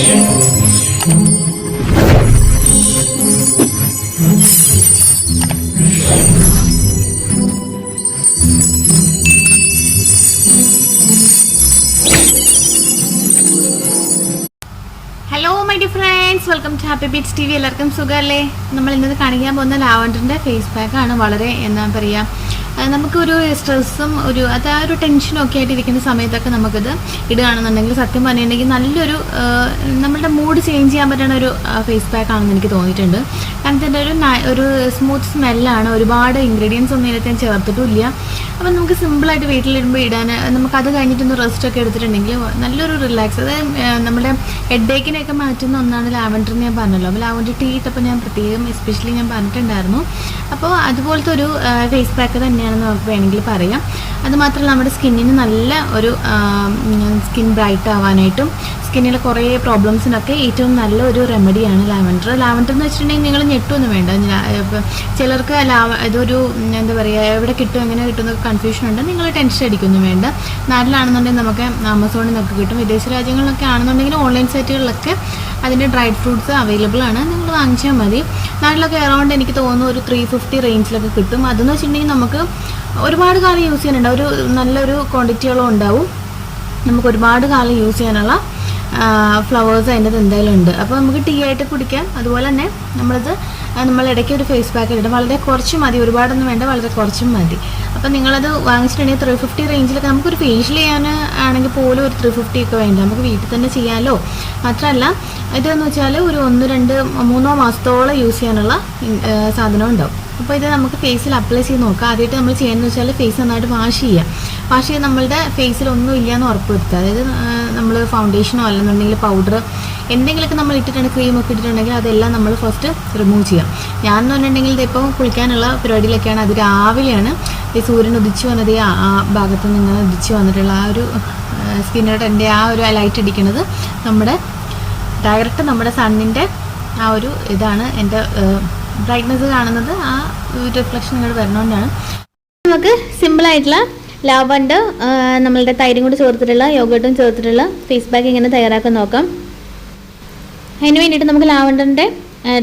Hello my dear friends, welcome to happy beats TV. എല്ലാവർക്കും സുഖമല്ലേ? നമ്മൾ ഇന്നത് കാണിക്കാൻ പോകുന്ന ലാവൻഡറിൻ്റെ ഫേസ് പാക്കാണ്. വളരെ എന്താ പറയുക, നമുക്കൊരു സ്ട്രെസ്സും ഒരു ടെൻഷനും ഒക്കെ ആയിട്ട് ഇരിക്കുന്ന സമയത്തൊക്കെ നമുക്കിത് ഇടുകയാണെന്നുണ്ടെങ്കിൽ സത്യം പറഞ്ഞിട്ടുണ്ടെങ്കിൽ നല്ലൊരു നമ്മളുടെ മൂഡ് ചേഞ്ച് ചെയ്യാൻ പറ്റുന്ന ഒരു ഫേസ് പാക്കാണെന്ന് എനിക്ക് തോന്നിയിട്ടുണ്ട്. കാരണം ഇതിൻ്റെ ഒരു സ്മൂത്ത് സ്മെല്ലാണ്. ഒരുപാട് ഇൻഗ്രീഡിയൻസ് ഒന്നും ഇതിനകത്ത് ഞാൻ ചേർത്തിട്ടുമില്ല. അപ്പം നമുക്ക് സിമ്പിളായിട്ട് വീട്ടിലിടുമ്പോൾ ഇടാൻ, നമുക്കത് കഴിഞ്ഞിട്ടൊന്ന് റെസ്റ്റൊക്കെ എടുത്തിട്ടുണ്ടെങ്കിൽ നല്ലൊരു റിലാക്സ്, അതായത് നമ്മുടെ ഹെഡേക്കിനെയൊക്കെ മാറ്റുന്ന ഒന്നാണ് ലാവൻഡർ എന്ന് ഞാൻ പറഞ്ഞല്ലോ. അപ്പോൾ ലാവൻഡർ ടീ ഇട്ടപ്പോൾ ഞാൻ പ്രത്യേകം എസ്പെഷ്യലി ഞാൻ പറഞ്ഞിട്ടുണ്ടായിരുന്നു. അപ്പോൾ അതുപോലത്തെ ഒരു ഫേസ് പാക്ക് തന്നെയാണെന്ന് നമുക്ക് വേണമെങ്കിൽ പറയാം. അതുമാത്രമല്ല നമ്മുടെ സ്കിന്നിന് നല്ല ഒരു സ്കിൻ ബ്രൈറ്റ് ആവാനായിട്ടും സ്കിന്നിലെ കുറേ പ്രോബ്ലംസിനൊക്കെ ഏറ്റവും നല്ല ഒരു റെമഡിയാണ് ലാവൻഡർ. ലാവൻഡർ എന്ന് വെച്ചിട്ടുണ്ടെങ്കിൽ നിങ്ങൾ ഞെട്ടൊന്നും വേണ്ട. ചിലർക്ക് ഇതൊരു എന്താ പറയുക, എവിടെ കിട്ടും എങ്ങനെ കിട്ടുന്ന കൺഫ്യൂഷൻ ഉണ്ട്. നിങ്ങൾ ടെൻഷൻ അടിക്കൊന്നും വേണ്ട. നാട്ടിലാണെന്നുണ്ടെങ്കിൽ നമുക്ക് ആമസോണിൽ നിന്നൊക്കെ കിട്ടും. വിദേശ രാജ്യങ്ങളിലൊക്കെ ആണെന്നുണ്ടെങ്കിൽ ഓൺലൈൻ സൈറ്റുകളിലൊക്കെ അതിൻ്റെ ഡ്രൈഡ് ഫ്രൂട്ട്സ് അവൈലബിൾ ആണ്. നിങ്ങൾ വാങ്ങിച്ചാൽ മതി. നാട്ടിലൊക്കെ അറൗണ്ട് എനിക്ക് തോന്നുന്നു ഒരു 350 റേഞ്ചിലൊക്കെ കിട്ടും. അതെന്ന് വെച്ചിട്ടുണ്ടെങ്കിൽ നമുക്ക് ഒരുപാട് കാലം യൂസ് ചെയ്യാനുണ്ടാവും. ഒരു നല്ലൊരു ക്വാണ്ടിറ്റികളും ഉണ്ടാവും. നമുക്ക് ഒരുപാട് കാലം യൂസ് ചെയ്യാനുള്ള ഫ്ലവേഴ്സ് അതിൻ്റെ എന്തായാലും ഉണ്ട്. അപ്പോൾ നമുക്ക് ടീ ആയിട്ട് കുടിക്കാം. അതുപോലെ തന്നെ നമ്മൾ ഇടയ്ക്ക് ഒരു ഫേസ് പാക്ക് ഇടും. വളരെ കുറച്ച് മതി, ഒരുപാടൊന്നും വേണ്ട, വളരെ കുറച്ചും മതി. അപ്പോൾ നിങ്ങളത് വാങ്ങിച്ചിട്ടുണ്ടെങ്കിൽ 350 റേഞ്ചിലൊക്കെ നമുക്കൊരു ഫേഷ്യൽ ചെയ്യാൻ ആണെങ്കിൽ പോലും ഒരു 350 ഒക്കെ വേണ്ട, നമുക്ക് വീട്ടിൽ തന്നെ ചെയ്യാമല്ലോ. മാത്രമല്ല ഇതെന്ന് വെച്ചാൽ ഒരു 1, 2, 3 മാസത്തോളം യൂസ് ചെയ്യാനുള്ള സാധനം ഉണ്ടാവും. അപ്പോൾ ഇത് നമുക്ക് ഫേസിൽ അപ്ലൈ ചെയ്ത് നോക്കാം. ആദ്യമായിട്ട് നമ്മൾ ചെയ്യുന്നത് വെച്ചാൽ ഫേസ് നന്നായിട്ട് വാഷ് ചെയ്ത് നമ്മളുടെ ഫേസിൽ ഒന്നും ഇല്ലയെന്ന് ഉറപ്പ് വരുത്തുക. അതായത് നമ്മൾ ഫൗണ്ടേഷനോ അല്ലെന്നുണ്ടെങ്കിൽ പൗഡർ എന്തെങ്കിലുമൊക്കെ നമ്മൾ ഇട്ടിട്ടുണ്ട്, ക്രീമൊക്കെ ഇട്ടിട്ടുണ്ടെങ്കിൽ അതെല്ലാം നമ്മൾ ഫസ്റ്റ് റിമൂവ് ചെയ്യാം. ഞാനെന്ന് പറഞ്ഞിട്ടുണ്ടെങ്കിൽ ഇതിപ്പോൾ കുളിക്കാനുള്ള പരിപാടിയിലൊക്കെയാണ്. അത് രാവിലെയാണ് ഈ സൂര്യൻ ഉദിച്ചു വന്നത്. ആ ഭാഗത്ത് നിന്ന് ഇങ്ങനെ ഉദിച്ചു വന്നിട്ടുള്ള ആ ഒരു സ്കിന്നോട് എൻ്റെ ആ ഒരു ലൈറ്റ് അടിക്കുന്നത് ഡയറക്റ്റ് നമ്മുടെ സണ്ണിൻ്റെ ആ ഒരു ഇതാണ് എൻ്റെ ബ്രൈറ്റ്നസ് കാണുന്നത്. ആ റിഫ്ലക്ഷൻ ഇങ്ങോട്ട് വരുന്നതുകൊണ്ടാണ്. നമുക്ക് സിമ്പിളായിട്ടുള്ള ലാവൻഡർ നമ്മളുടെ തൈരും കൂടി ചേർത്തിട്ടുള്ള യോഗട്ടും ചേർത്തിട്ടുള്ള ഫേസ് പാക്ക് ഇങ്ങനെ തയ്യാറാക്കാൻ നോക്കാം. അതിന് വേണ്ടിയിട്ട് നമുക്ക് ലാവൻഡറിൻ്റെ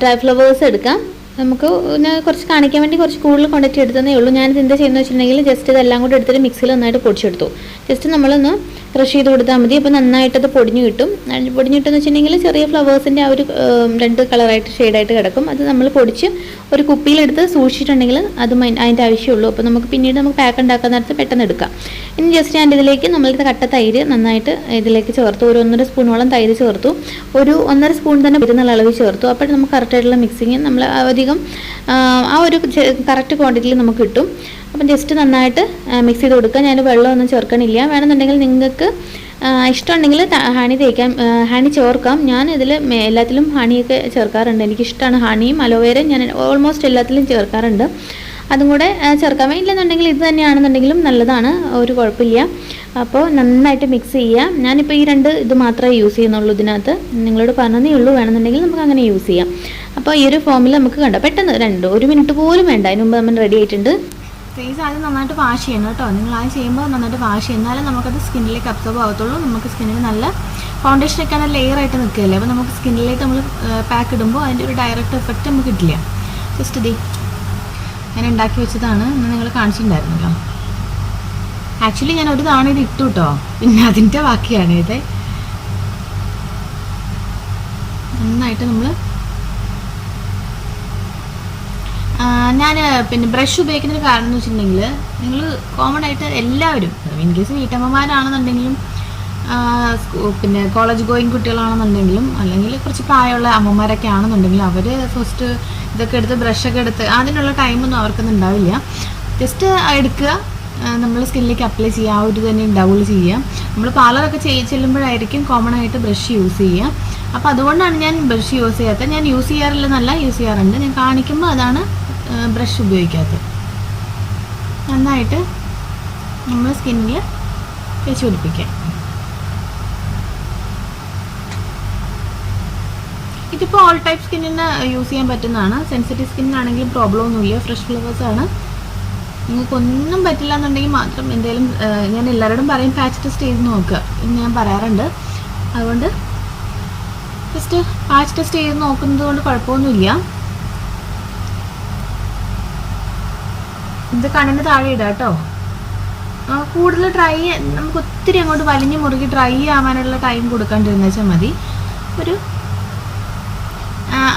ഡ്രൈ ഫ്ലവേഴ്സ് എടുക്കാം. നമുക്ക് കുറച്ച് കാണിക്കാൻ വേണ്ടി കുറച്ച് കൂടുതൽ ക്വാണ്ടിറ്റി എടുത്തതേ ഉള്ളൂ. ഞാനിത് എന്താ ചെയ്യുന്നത് വെച്ചിട്ടുണ്ടെങ്കിൽ ജസ്റ്റ് ഇതെല്ലാം കൂടി എടുത്തിട്ട് മിക്സിയിൽ നന്നായിട്ട് പൊടിച്ചെടുത്തു. ജസ്റ്റ് നമ്മളൊന്ന് ക്രഷ് ചെയ്ത് കൊടുത്താൽ മതി. അപ്പോൾ നന്നായിട്ടത് പൊടിഞ്ഞു കിട്ടും. പൊടിഞ്ഞു കിട്ടുമെന്ന് വെച്ചിട്ടുണ്ടെങ്കിൽ ചെറിയ ഫ്ലവേഴ്സിൻ്റെ ആ ഒരു 2 കളറായിട്ട് ഷെയ്ഡായിട്ട് കിടക്കും. അത് നമ്മൾ പൊടിച്ച് ഒരു കുപ്പിയിലെടുത്ത് സൂക്ഷിച്ചിട്ടുണ്ടെങ്കിൽ അതും അതിൻ്റെ ആവശ്യമുള്ളൂ. അപ്പോൾ നമുക്ക് പിന്നീട് നമുക്ക് പാക്ക് ഉണ്ടാക്കാൻ നേരത്ത് പെട്ടെന്ന് എടുക്കാം. ഇനി ജസ്റ്റ് ഞാൻ ഇതിലേക്ക് നമ്മളുടെ കട്ട തൈര് നന്നായിട്ട് ഇതിലേക്ക് ചേർത്തു. ഒരു 1.5 സ്പൂണോളം തൈര് ചേർത്തു. ഒരു 1.5 സ്പൂൺ തന്നെ വരുന്നുള്ള അളവ് ചേർത്തു. അപ്പോൾ നമുക്ക് കറക്റ്റായിട്ടുള്ള മിക്സിങ് നമ്മൾ അധികം ആ ഒരു കറക്റ്റ് ക്വാണ്ടിറ്റിയിൽ നമുക്ക് കിട്ടും. അപ്പം ജസ്റ്റ് നന്നായിട്ട് മിക്സ് ചെയ്ത് കൊടുക്കുക. ഞാൻ വെള്ളമൊന്നും ചേർക്കണില്ല. വേണമെന്നുണ്ടെങ്കിൽ നിങ്ങൾക്ക് ഇഷ്ടമുണ്ടെങ്കിൽ ഹണി ഹണി ചേർക്കാം. ഞാൻ ഇതിൽ എല്ലാത്തിലും ഹണിയൊക്കെ ചേർക്കാറുണ്ട്. എനിക്കിഷ്ടമാണ് ഹണിയും അലോവേരയും ഞാൻ ഓൾമോസ്റ്റ് എല്ലാത്തിലും ചേർക്കാറുണ്ട്. അതും കൂടെ ചേർക്കാൻ ഇല്ലെന്നുണ്ടെങ്കിൽ ഇത് തന്നെയാണെന്നുണ്ടെങ്കിലും നല്ലതാണ്, ഒരു കുഴപ്പമില്ല. അപ്പോൾ നന്നായിട്ട് മിക്സ് ചെയ്യുക. ഞാനിപ്പോൾ ഈ 2 ഇത് മാത്രമേ യൂസ് ചെയ്യുന്നുള്ളൂ ഇതിനകത്ത്. നിങ്ങളോട് പറഞ്ഞതേ ഉള്ളൂ, വേണമെന്നുണ്ടെങ്കിൽ നമുക്ക് അങ്ങനെ യൂസ് ചെയ്യാം. അപ്പോൾ ഈ ഒരു ഫോമിൽ നമുക്ക് കണ്ടോ പെട്ടെന്ന് 1 മിനിറ്റ് പോലും വേണ്ട, അതിന് മുമ്പ് നമ്മൾ റെഡി ആയിട്ടുണ്ട്. ഫേസ് ആദ്യം നന്നായിട്ട് വാഷ് ചെയ്യണം കേട്ടോ. നിങ്ങൾ ആദ്യം ചെയ്യുമ്പോൾ നന്നായിട്ട് വാഷ് ചെയ്യുന്നാലേ നമുക്കത് സ്കിന്നിലേക്ക് അബ്സോർബ് ആകത്തുള്ളൂ. നമുക്ക് സ്കിന്നിൽ നല്ല ഫൗണ്ടേഷനൊക്കെ ആണ് ലെയർ ആയിട്ട് നിൽക്കുകയല്ലേ. അപ്പോൾ നമുക്ക് സ്കിന്നിലേക്ക് നമ്മൾ പാക്ക് ഇടുമ്പോൾ അതിൻ്റെ ഒരു ഡയറക്റ്റ് എഫക്റ്റ് നമുക്ക് കിട്ടില്ല. ജസ്റ്റ് ഇത് ഞാൻ ഉണ്ടാക്കി വെച്ചതാണ്, ഇന്ന് നിങ്ങൾ കാണിച്ചിട്ടുണ്ടായിരുന്നല്ലോ. ആക്ച്വലി ഞാൻ ഒരു തവണ ഇത് ഇട്ടു കേട്ടോ, പിന്നെ അതിൻ്റെ ബാക്കിയാണ് ഇത്. നന്നായിട്ട് നമ്മൾ ഞാൻ പിന്നെ ബ്രഷ് ഉപയോഗിക്കുന്നൊരു കാരണം എന്ന് വെച്ചിട്ടുണ്ടെങ്കിൽ നിങ്ങൾ കോമൺ ആയിട്ട് എല്ലാവരും ഇൻ കേസ് വീട്ടമ്മമാരാണെന്നുണ്ടെങ്കിലും പിന്നെ കോളേജ് ഗോയിങ് കുട്ടികളാണെന്നുണ്ടെങ്കിലും അല്ലെങ്കിൽ കുറച്ച് പ്രായമുള്ള അമ്മമാരൊക്കെ ആണെന്നുണ്ടെങ്കിലും അവർ ഫസ്റ്റ് ഇതൊക്കെ എടുത്ത് ബ്രഷൊക്കെ എടുത്ത് അതിനുള്ള ടൈമൊന്നും അവർക്കൊന്നും ഉണ്ടാവില്ല. ജസ്റ്റ് എടുക്കുക, നമ്മൾ സ്കിന്നിലേക്ക് അപ്ലൈ ചെയ്യുക, ആ ഒരു തന്നെ ഉണ്ടാവുള്ളൂ ചെയ്യുക. നമ്മൾ പാർലറൊക്കെ ചെല്ലുമ്പോഴായിരിക്കും കോമൺ ആയിട്ട് ബ്രഷ് യൂസ് ചെയ്യുക. അപ്പോൾ അതുകൊണ്ടാണ് ഞാൻ ബ്രഷ് യൂസ് ചെയ്യാത്തത്. ഞാൻ യൂസ് ചെയ്യാറില്ലെന്നല്ല, യൂസ് ചെയ്യാറുണ്ട്. ഞാൻ കാണിക്കുമ്പോൾ അതാണ് ബ്രഷ് ഉപയോഗിക്കാത്തത്. നന്നായിട്ട് നമ്മൾ സ്കിന്നിൽ തേച്ച് പിടിപ്പിക്കുക. ഇതിപ്പോൾ ഓൾ ടൈപ്പ് സ്കിന്നിന് യൂസ് ചെയ്യാൻ പറ്റുന്നതാണ്. സെൻസിറ്റീവ് സ്കിന്നിനാണെങ്കിലും പ്രോബ്ലം ഒന്നുമില്ല. ഫ്രഷ് ഫ്ലവേഴ്സാണ്. നിങ്ങൾക്കൊന്നും പറ്റില്ല എന്നുണ്ടെങ്കിൽ മാത്രം എന്തെങ്കിലും ഞാൻ എല്ലാവരോടും പറയും പാച്ച് ടെസ്റ്റ് ചെയ്ത് നോക്കുക എന്ന് ഞാൻ പറയാറുണ്ട്. അതുകൊണ്ട് ജസ്റ്റ് പാച്ച് ടെസ്റ്റ് ചെയ്ത് നോക്കുന്നത് കൊണ്ട് കുഴപ്പമൊന്നുമില്ല. ഇത് കണ്ണിന് താഴെ ഇടാം കേട്ടോ. കൂടുതൽ ഡ്രൈ, നമുക്ക് ഒത്തിരി അങ്ങോട്ട് വലിഞ്ഞ് മുറുകി ഡ്രൈ ആവാനുള്ള ടൈം കൊടുക്കാണ്ടിരുന്ന വെച്ചാൽ മതി. ഒരു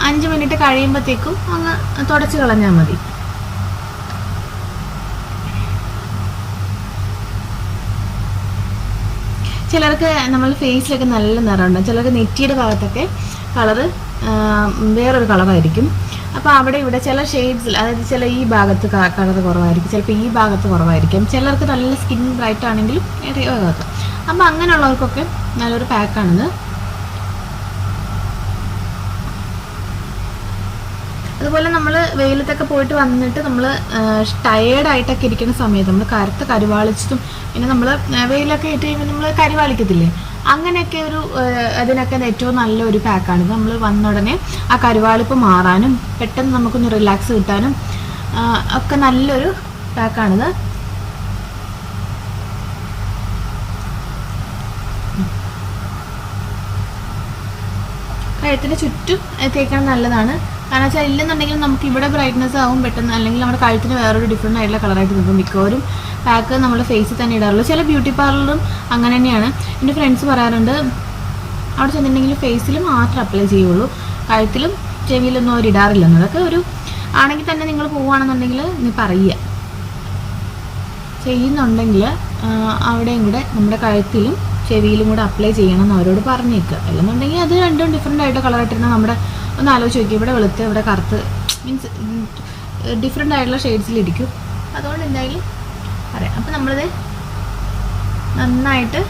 5 മിനിറ്റ് കഴിയുമ്പോഴത്തേക്കും അങ്ങ് തുടച്ച് കളഞ്ഞാൽ മതി. ചിലർക്ക് നമ്മൾ ഫേസിലൊക്കെ നല്ല നിറമുണ്ട്, ചിലർക്ക് നെറ്റിയുടെ ഭാഗത്തൊക്കെ കളറ് വേറൊരു കളറായിരിക്കും. അപ്പോൾ അവിടെ ഇവിടെ ചില ഷെയ്ഡ്സിൽ, അതായത് ചില ഈ ഭാഗത്ത് കളർ കുറവായിരിക്കും, ചിലപ്പോൾ ഈ ഭാഗത്ത് കുറവായിരിക്കും. ചിലർക്ക് നല്ല സ്കിൻ ബ്രൈറ്റ് ആണെങ്കിലും ഭാഗത്ത്. അപ്പോൾ അങ്ങനെയുള്ളവർക്കൊക്കെ നല്ലൊരു പാക്കാണിത്. അതുപോലെ നമ്മൾ വെയിലത്തൊക്കെ പോയിട്ട് വന്നിട്ട് നമ്മൾ ടയേർഡായിട്ടൊക്കെ ഇരിക്കുന്ന സമയത്ത് നമ്മൾ കറുത്ത് കരുവാളിച്ചിട്ടും, പിന്നെ നമ്മൾ വെയിലൊക്കെ ഇട്ട് കഴിയുമ്പോൾ നമ്മൾ കരുവാളിക്കത്തില്ലേ, അങ്ങനെയൊക്കെ അതിനൊക്കെ ഏറ്റവും നല്ലൊരു പാക്കാണിത്. നമ്മൾ വന്ന ഉടനെ ആ കരുവാളിപ്പ് മാറാനും പെട്ടെന്ന് നമുക്കൊന്ന് റിലാക്സ് കിട്ടാനും ഒക്കെ നല്ലൊരു പാക്കാണിത്. കഴുത്തിന് ചുറ്റും തേക്കാൻ നല്ലതാണ്. കാരണം വെച്ചാൽ ഇല്ലെന്നുണ്ടെങ്കിൽ നമുക്ക് ഇവിടെ ബ്രൈറ്റ്നസ് ആവും പെട്ടെന്ന്, അല്ലെങ്കിൽ നമ്മുടെ കഴുത്തിന് വേറൊരു ഡിഫറെൻ്റ് ആയിട്ടുള്ള കളറായിട്ട് നിൽക്കും. മിക്കവരും പാക്ക് നമ്മൾ ഫേസിൽ തന്നെ ഇടാറുള്ളൂ. ചില ബ്യൂട്ടി പാർലറും അങ്ങനെ തന്നെയാണ്. എൻ്റെ ഫ്രണ്ട്സ് പറയാറുണ്ട്, അവിടെ ചെന്നിട്ടുണ്ടെങ്കിൽ ഫേസിൽ മാത്രം അപ്ലൈ ചെയ്യുള്ളൂ, കഴുത്തിലും ചെവിയിലൊന്നും അവർ ഇടാറില്ലെന്ന്. അതൊക്കെ ആണെങ്കിൽ തന്നെ നിങ്ങൾ പോവുകയാണെന്നുണ്ടെങ്കിൽ നീ പറയുക, ചെയ്യുന്നുണ്ടെങ്കിൽ അവിടെയും കൂടെ നമ്മുടെ കഴുത്തിലും ചെവിയിലും കൂടെ അപ്ലൈ ചെയ്യണം എന്ന് അവരോട് പറഞ്ഞേക്കുക. അല്ലെന്നുണ്ടെങ്കിൽ അത് രണ്ടും ഡിഫറെൻ്റ് ആയിട്ട് കളറായിട്ടിരുന്നാൽ നമ്മുടെ ഒന്ന് ആലോചിച്ച് നോക്കി, ഇവിടെ വെളുത്ത് ഇവിടെ കറുത്ത്, മീൻസ് ഡിഫറെൻ്റ് ആയിട്ടുള്ള ഷെയ്ഡ്സിലിരിക്കും. അതുകൊണ്ട് എന്തായാലും പറയാം. അപ്പോൾ നമ്മളിത് നന്നായിട്ട്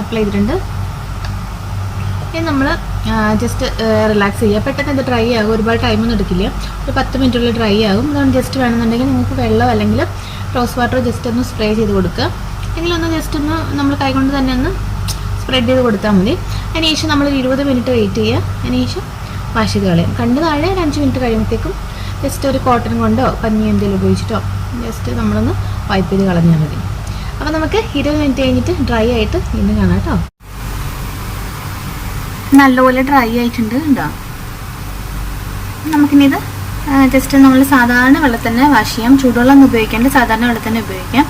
അപ്ലൈ ചെയ്തിട്ടുണ്ട്. ഇനി നമ്മൾ ജസ്റ്റ് റിലാക്സ് ചെയ്യുക. പെട്ടെന്ന് ഇത് ഡ്രൈ ആകും, ഒരുപാട് ടൈമൊന്നും എടുക്കില്ല, ഒരു 10 മിനിറ്റുള്ളിൽ ഡ്രൈ ആകും. അതുകൊണ്ട് ജസ്റ്റ് വേണമെന്നുണ്ടെങ്കിൽ നിങ്ങൾക്ക് വെള്ളം അല്ലെങ്കിൽ റോസ് വാട്ടർ ജസ്റ്റ് ഒന്ന് സ്പ്രേ ചെയ്ത് കൊടുക്കുക. എങ്കിലൊന്ന് ജസ്റ്റ് ഒന്ന് നമ്മൾ കൈകൊണ്ട് തന്നെ ഒന്ന് സ്പ്രെഡ് ചെയ്ത് കൊടുത്താൽ മതി. അതിന് ശേഷം നമ്മൾ 20 മിനിറ്റ് വെയിറ്റ് ചെയ്യുക. അതിന് ശേഷം വാഷ് ചെയ്ത് കളയും. കണ്ണ് താഴെ ഒരു 5 മിനിറ്റ് കഴിയുമ്പോഴത്തേക്കും ജസ്റ്റ് ഒരു കോട്ടൺ കൊണ്ടോ പഞ്ഞി എന്തെങ്കിലും ഉപയോഗിച്ചിട്ടോ ജസ്റ്റ് നമ്മളൊന്ന് വൈപ്പ് ചെയ്ത് കളഞ്ഞാൽ മതി. അപ്പോൾ നമുക്ക് 20 മിനിറ്റ് കഴിഞ്ഞിട്ട് ഡ്രൈ ആയിട്ട് വീണ്ടും കാണാം കേട്ടോ. നല്ലപോലെ ഡ്രൈ ആയിട്ടുണ്ട് കേട്ടോ. നമുക്കിനി ഇത് ജസ്റ്റ് നമ്മൾ സാധാരണ വെള്ളത്തിൽ തന്നെ വാഷ് ചെയ്യാം. ചൂടുവെള്ളം ഒന്നും ഉപയോഗിക്കാണ്ട് സാധാരണ വെള്ളത്തിൽ തന്നെ ഉപയോഗിക്കാം.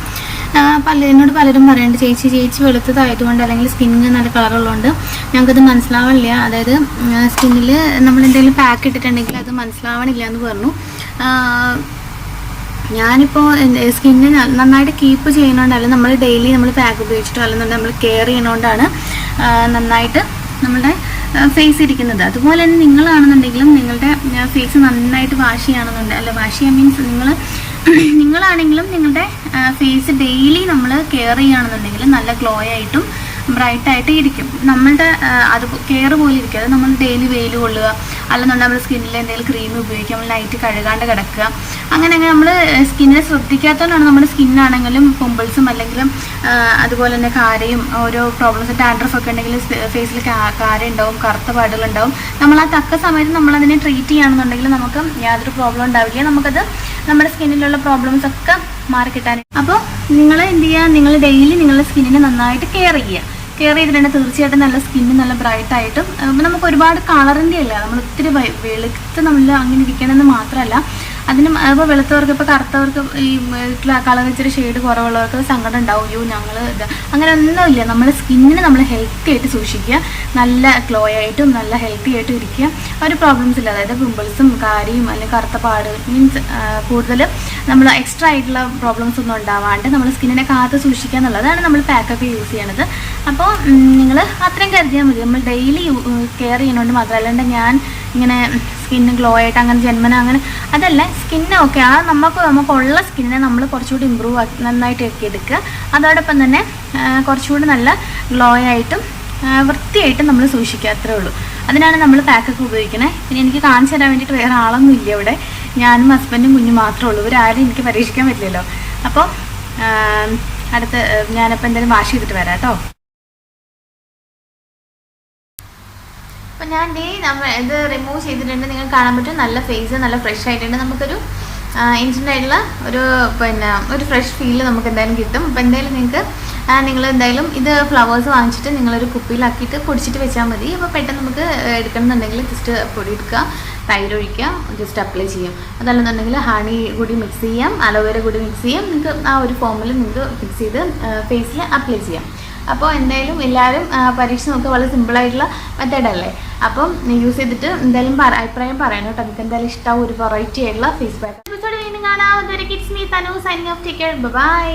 എന്നോട് പലരും പറയുന്നുണ്ട്, ചേച്ചി വെളുത്തതായതുകൊണ്ട് അല്ലെങ്കിൽ സ്കിന്നിന് നല്ല കളറുള്ളതുകൊണ്ട് ഞങ്ങൾക്കത് മനസ്സിലാവണില്ല, അതായത് സ്കിന്നിൽ നമ്മൾ എന്തെങ്കിലും പാക്ക് ഇട്ടിട്ടുണ്ടെങ്കിൽ അത് മനസ്സിലാവണില്ല എന്ന് പറഞ്ഞു. ഞാനിപ്പോൾ സ്കിന്ന് നന്നായിട്ട് കീപ്പ് ചെയ്യുന്നതുകൊണ്ടല്ല, നമ്മൾ ഡെയിലി നമ്മൾ പാക്ക് ഉപയോഗിച്ചിട്ടോ അല്ലെന്നുണ്ടെങ്കിൽ നമ്മൾ കെയർ ചെയ്യുന്നതുകൊണ്ടാണ് നന്നായിട്ട് നമ്മുടെ ഫേസ് ഇരിക്കുന്നത്. അതുപോലെ തന്നെ നിങ്ങളാണെന്നുണ്ടെങ്കിലും നിങ്ങളുടെ ഫേസ് നന്നായിട്ട് വാഷ് ചെയ്യുകയാണെന്നുണ്ടെങ്കിൽ, അല്ല വാഷ് ചെയ്യാൻ മീൻസ് നിങ്ങളാണെങ്കിലും നിങ്ങളുടെ ഫേസ് ഡെയിലി നമ്മൾ കെയർ ചെയ്യുകയാണെന്നുണ്ടെങ്കിൽ നല്ല ഗ്ലോ ആയിട്ടും ബ്രൈറ്റ് ആയിട്ട് ഇരിക്കും. നമ്മളുടെ അത് കെയർ പോലെ ഇരിക്കും. അത് നമ്മൾ ഡെയിലി വെയിൽ കൊള്ളുക, അല്ലെന്നുണ്ടെങ്കിൽ നമ്മൾ സ്കിന്നിൽ എന്തെങ്കിലും ക്രീം ഉപയോഗിക്കുക, നമ്മൾ നൈറ്റ് കഴുകാണ്ട് കിടക്കുക, അങ്ങനെ നമ്മൾ സ്കിന്നിനെ ശ്രദ്ധിക്കാത്തതുകൊണ്ടാണ് നമ്മുടെ സ്കിന്നാണെങ്കിലും പിമ്പിൾസും അല്ലെങ്കിലും അതുപോലെ തന്നെ കാരയും ഓരോ പ്രോബ്ലംസ് ഡാൻഡ്രഫ് ഒക്കെ ഉണ്ടെങ്കിൽ ഫേസിൽ കാര ഉണ്ടാവും, കറുത്ത പാടുകളുണ്ടാവും. നമ്മൾ ആ തക്ക സമയത്ത് നമ്മളതിനെ ട്രീറ്റ് ചെയ്യുകയാണെന്നുണ്ടെങ്കിൽ നമുക്ക് യാതൊരു പ്രോബ്ലം ഉണ്ടാവില്ല. നമുക്കത് നമ്മുടെ സ്കിന്നിലുള്ള പ്രോബ്ലംസ് ഒക്കെ മാറിക്കിട്ടാൻ. അപ്പോൾ നിങ്ങൾ എന്ത് ചെയ്യുക, നിങ്ങൾ ഡെയിലി നിങ്ങളുടെ സ്കിന്നിനെ നന്നായിട്ട് കെയർ ചെയ്തിട്ടുണ്ടെങ്കിൽ തീർച്ചയായിട്ടും നല്ല സ്കിന്ന് നല്ല ബ്രൈറ്റ് ആയിട്ടും നമുക്ക് ഒരുപാട് കളറിൻ്റെ അല്ല, നമ്മൾ ഒത്തിരി വെളുത്ത് നമ്മൾ അങ്ങനെ ഇരിക്കണമെന്ന് മാത്രമല്ല, അതിന് ഇപ്പോൾ വെളുത്തവർക്ക് ഇപ്പോൾ കറുത്തവർക്ക് ഈ കളർ ഇച്ചിരി ഷെയ്ഡ് കുറവുള്ളവർക്ക് സങ്കടം ഉണ്ടാവും, അയ്യോ ഞങ്ങൾ ഇത് അങ്ങനെ ഒന്നുമില്ല. നമ്മുടെ സ്കിന്നിനെ നമ്മൾ ഹെൽത്തി ആയിട്ട് സൂക്ഷിക്കുക, നല്ല ഗ്ലോ ആയിട്ടും നല്ല ഹെൽത്തി ആയിട്ടും ഇരിക്കുക, ഒരു പ്രോബ്ലംസ് ഇല്ല. അതായത് പിമ്പിൾസും കാരിയും അല്ലെങ്കിൽ കറുത്ത പാട് മീൻസ് കൂടുതൽ നമ്മൾ എക്സ്ട്രാ ആയിട്ടുള്ള പ്രോബ്ലംസ് ഒന്നും ഉണ്ടാവാണ്ട് നമ്മൾ സ്കിന്നിനെ കാത്ത് സൂക്ഷിക്കുക എന്നുള്ളതാണ് നമ്മൾ പാക്കൊക്കെ യൂസ് ചെയ്യണത്. അപ്പോൾ നിങ്ങൾ അത്രയും കരുതിയാൽ മതി. നമ്മൾ ഡെയിലി കെയർ ചെയ്യുന്നതുകൊണ്ട് മാത്രമല്ല, അല്ലാണ്ട് ഞാൻ ഇങ്ങനെ സ്കിന്ന് ഗ്ലോ ആയിട്ട് അങ്ങനെ ജന്മന അങ്ങനെ അതല്ല, സ്കിന്ന് ഓക്കെ ആ നമുക്കുള്ള സ്കിന്നിനെ നമ്മൾ കുറച്ചുകൂടി ഇമ്പ്രൂവ് ആക്കി നന്നായിട്ട് ആക്കി എടുക്കുക. അതോടൊപ്പം തന്നെ കുറച്ചുകൂടി നല്ല ഗ്ലോ ആയിട്ടും വൃത്തിയായിട്ടും നമ്മൾ സൂക്ഷിക്കുക, അത്രേ ഉള്ളൂ. അതിനാണ് നമ്മൾ പാക്കൊക്കെ ഉപയോഗിക്കണേ. പിന്നെ എനിക്ക് കാണിച്ചു തരാൻ വേണ്ടിയിട്ട് വേറെ ആളൊന്നും ഇല്ല ഇവിടെ, ഞാനും ഹസ്ബൻഡും കുഞ്ഞും മാത്രമേ ഉള്ളൂ. ഇവരാരും എനിക്ക് പരീക്ഷിക്കാൻ പറ്റില്ലല്ലോ. അപ്പോൾ അടുത്ത് ഞാനിപ്പോൾ എന്തായാലും വാഷ് ചെയ്തിട്ട് വരാം കേട്ടോ. അപ്പോൾ ഞാൻ ഇത് റിമൂവ് ചെയ്തിട്ടുണ്ട്, നിങ്ങൾക്ക് കാണാൻ പറ്റും നല്ല ഫേസ് നല്ല ഫ്രഷ് ആയിട്ടുണ്ട്. നമുക്കൊരു ഇൻസ്റ്റൻ്റ് ആയിട്ടുള്ള ഒരു ഫ്രഷ് ഫീൽ നമുക്ക് എന്തായാലും കിട്ടും. അപ്പോൾ എന്തായാലും നിങ്ങൾക്ക് നിങ്ങൾ എന്തായാലും ഇത് ഫ്ലവേഴ്സ് വാങ്ങിച്ചിട്ട് നിങ്ങളൊരു കുപ്പിയിലാക്കിയിട്ട് പൊടിച്ചിട്ട് വെച്ചാൽ മതി. അപ്പോൾ പെട്ടെന്ന് നമുക്ക് എടുക്കണമെന്നുണ്ടെങ്കിൽ ജസ്റ്റ് പൊടി എടുക്കുക, തൈര് ഒഴിക്കുക, ജസ്റ്റ് അപ്ലൈ ചെയ്യാം. അതല്ലെന്നുണ്ടെങ്കിൽ ഹണി കൂടി മിക്സ് ചെയ്യാം, അലോവേര കൂടി മിക്സ് ചെയ്യാം. നിങ്ങൾക്ക് ആ ഒരു ഫോമിൽ നിങ്ങൾക്ക് ഫിക്സ് ചെയ്ത് ഫേസിൽ അപ്ലൈ ചെയ്യാം. അപ്പോൾ എന്തായാലും എല്ലാവരും പരീക്ഷ നോക്കുക. വളരെ സിമ്പിളായിട്ടുള്ള മെത്തേഡല്ലേ. അപ്പം യൂസ് ചെയ്തിട്ട് എന്തായാലും അഭിപ്രായം പറയണം കേട്ടോ. നിങ്ങൾക്ക് എന്തായാലും ഇഷ്ടമാവും ഒരു വെറൈറ്റി ആയിട്ടുള്ള ഫേസ് പാക്ക്. എപ്പിസോഡ് വീണ്ടും കാണാം. അതുവരെ kids me Tanu signing off. Take care. By.